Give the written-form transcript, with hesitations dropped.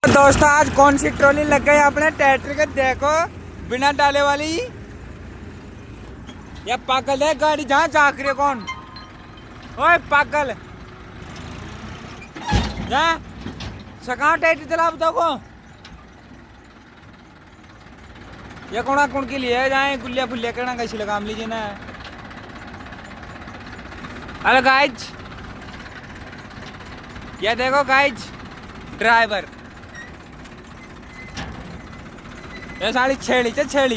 दोस्तों आज कौन सी ट्रॉली लग गई अपने ट्रैक्टर के देखो बिना डाले वाली। या पागल है गाड़ी जहाँ झाँक रही कौन। ओए पागल जा सका ट्रैक्टर चला बताओ को। ये कौन के लिए जाए गुल्लिया फुल्लिया करना कैसी लगाम लीजिए ना। हेलो गाइज ये देखो गाइज ड्राइवर ये साड़ी छेड़ी छेड़ी